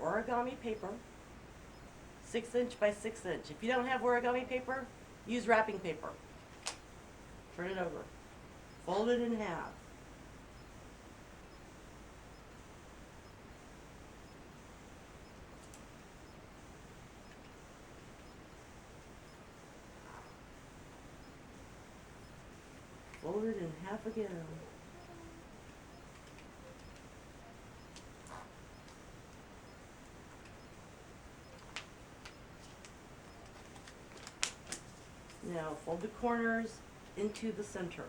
your origami paper, 6" by 6". If you don't have origami paper, use wrapping paper. Turn it over. Fold it in half. Fold it in half again. Now fold the corners into the center.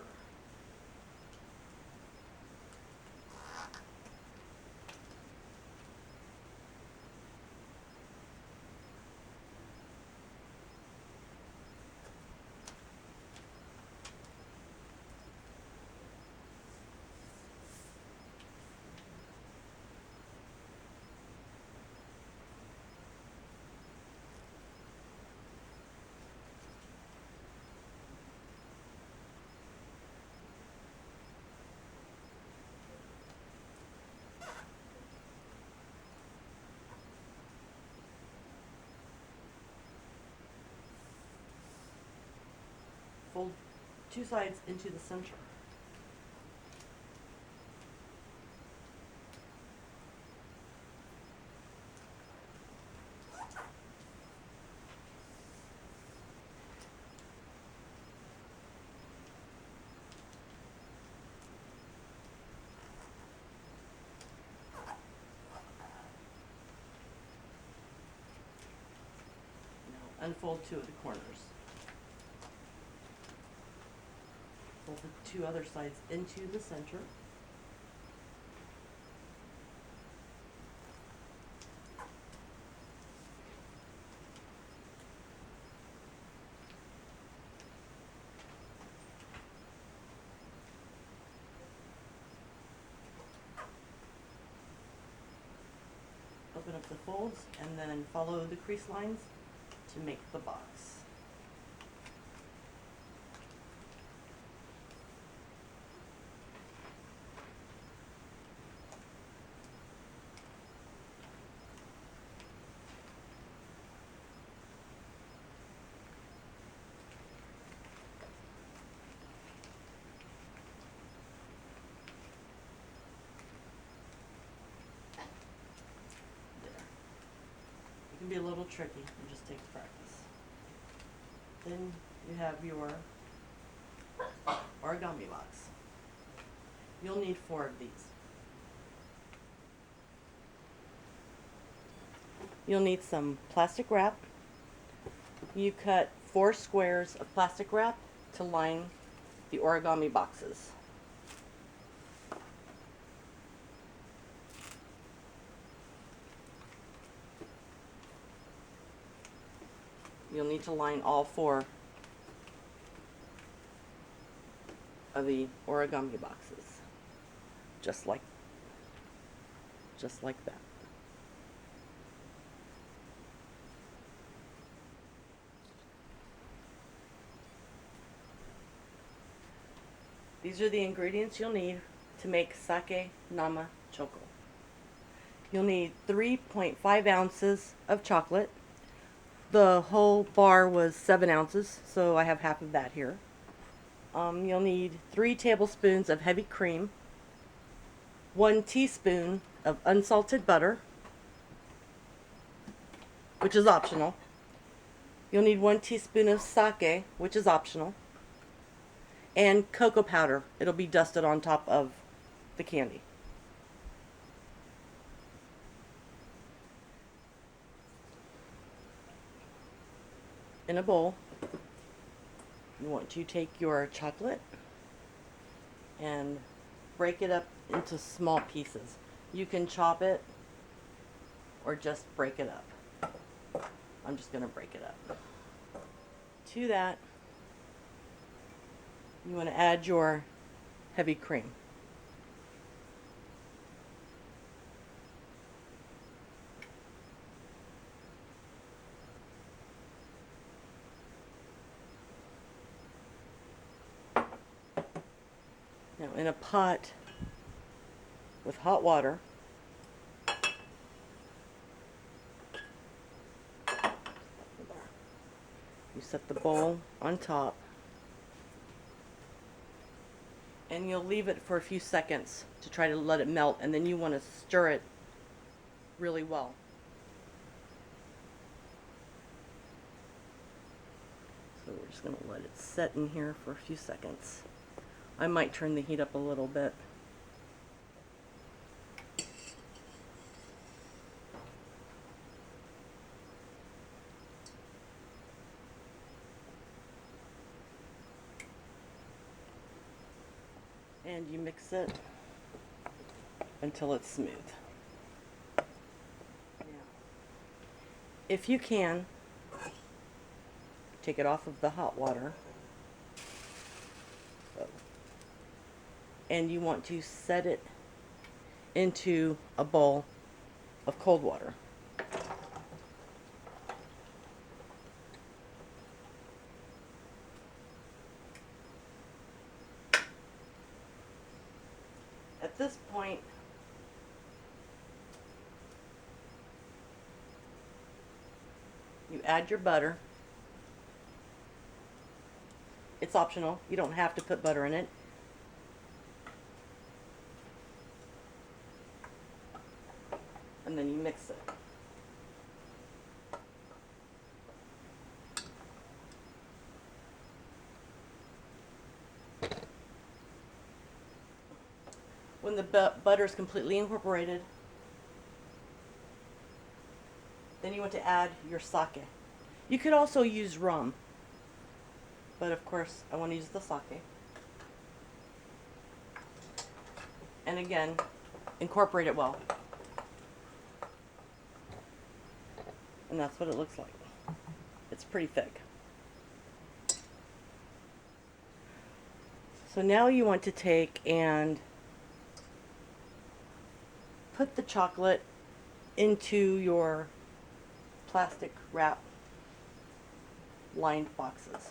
Fold two sides into the center. Now unfold two of the corners. Fold the two other sides into the center. Open up the folds and then follow the crease lines to make the box. It can be a little tricky, it just takes practice. Then you have your origami box. You'll need 4 of these. You'll need some plastic wrap. You cut 4 squares of plastic wrap to line the origami boxes. You'll need to line all 4 of the origami boxes, just like that. These are the ingredients you'll need to make sake nama choco. You'll need 3.5 ounces of chocolate. The whole bar was 7 ounces, so I have half of that here. You'll need 3 tablespoons of heavy cream, 1 teaspoon of unsalted butter, which is optional. You'll need 1 teaspoon of sake, which is optional, and cocoa powder. It'll be dusted on top of the candy. In a bowl, you want to take your chocolate and break it up into small pieces. You can chop it or just break it up. I'm just going to break it up. To that, you want to add your heavy cream. Now in a pot with hot water, You set the bowl on top, and you'll leave it for a few seconds to try to let it melt, and then you want to stir it really well. So we're just going to let it set in here for a few seconds. I might turn the heat up a little bit. And you mix it until it's smooth. Now, if you can, take it off of the hot water. And you want to set it into a bowl of cold water. At this point, you add your butter. It's optional. You don't have to put butter in it. And then you mix it. When the butter is completely incorporated, then you want to add your sake. You could also use rum, but of course I want to use the sake. And again, incorporate it well. And that's what it looks like. It's pretty thick. So now you want to take and put the chocolate into your plastic wrap lined boxes.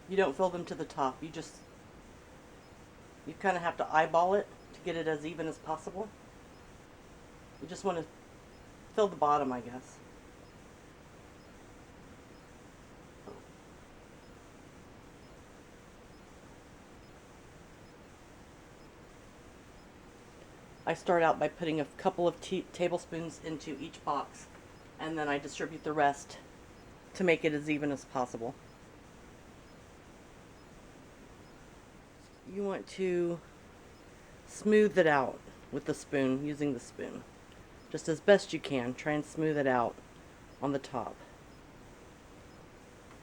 You don't fill them to the top. You kind of have to eyeball it to get it as even as possible. You just want to fill the bottom, I guess. I start out by putting a couple of tablespoons into each box, and then I distribute the rest to make it as even as possible. You want to smooth it out with the spoon, using the spoon. Just as best you can, try and smooth it out on the top.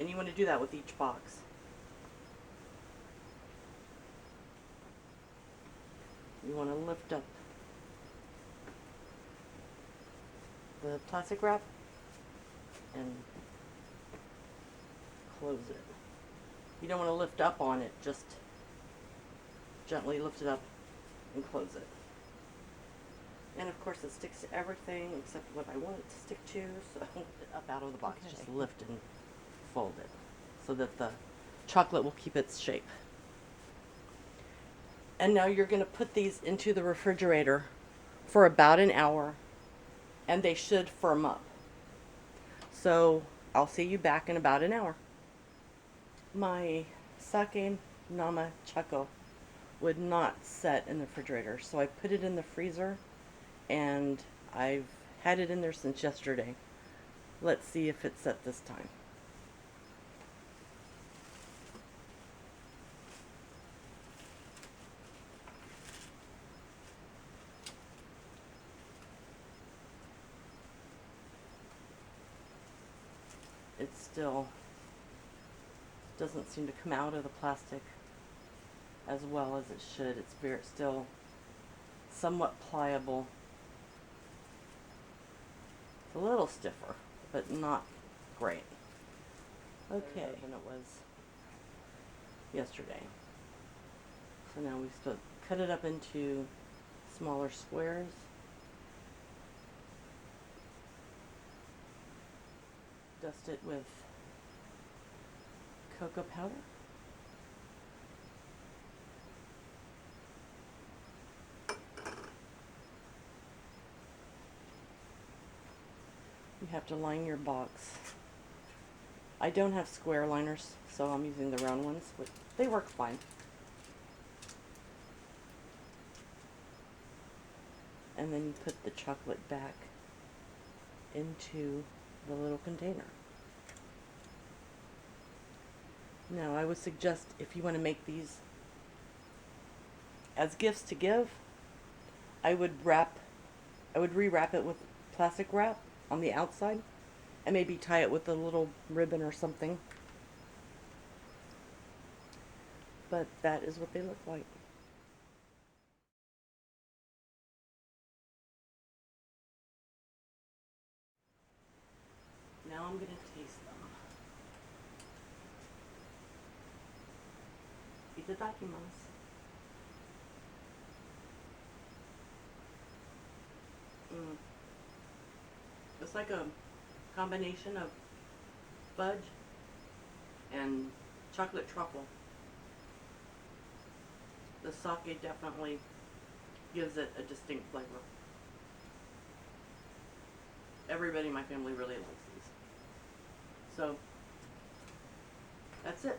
And you want to do that with each box. You want to lift up the plastic wrap and close it. You don't want to lift up on it, just gently lift it up and close it. And of course it sticks to everything except what I want it to stick to, so up out of the box. Okay. Just lift and fold it so that the chocolate will keep its shape. And now you're going to put these into the refrigerator for about an hour, and they should firm up. So I'll see you back in about an hour. My sake nama Choco would not set in the refrigerator, so I put it in the freezer, and I've had it in there since yesterday. Let's see if it's set this time. It still doesn't seem to come out of the plastic as well as it should. It's still somewhat pliable. It's a little stiffer, but not great. Okay, than it was yesterday. So now we still cut it up into smaller squares. Dust it with cocoa powder. have to line your box. I don't have square liners, so I'm using the round ones, but they work fine. And then you put the chocolate back into the little container. Now, I would suggest if you want to make these as gifts to give, I would rewrap it with plastic wrap on the outside and maybe tie it with a little ribbon or something. But that is what they look like. Now I'm going to taste them. Itadakimasu. It's like a combination of fudge and chocolate truffle. The sake definitely gives it a distinct flavor. Everybody in my family really likes these. So, that's it.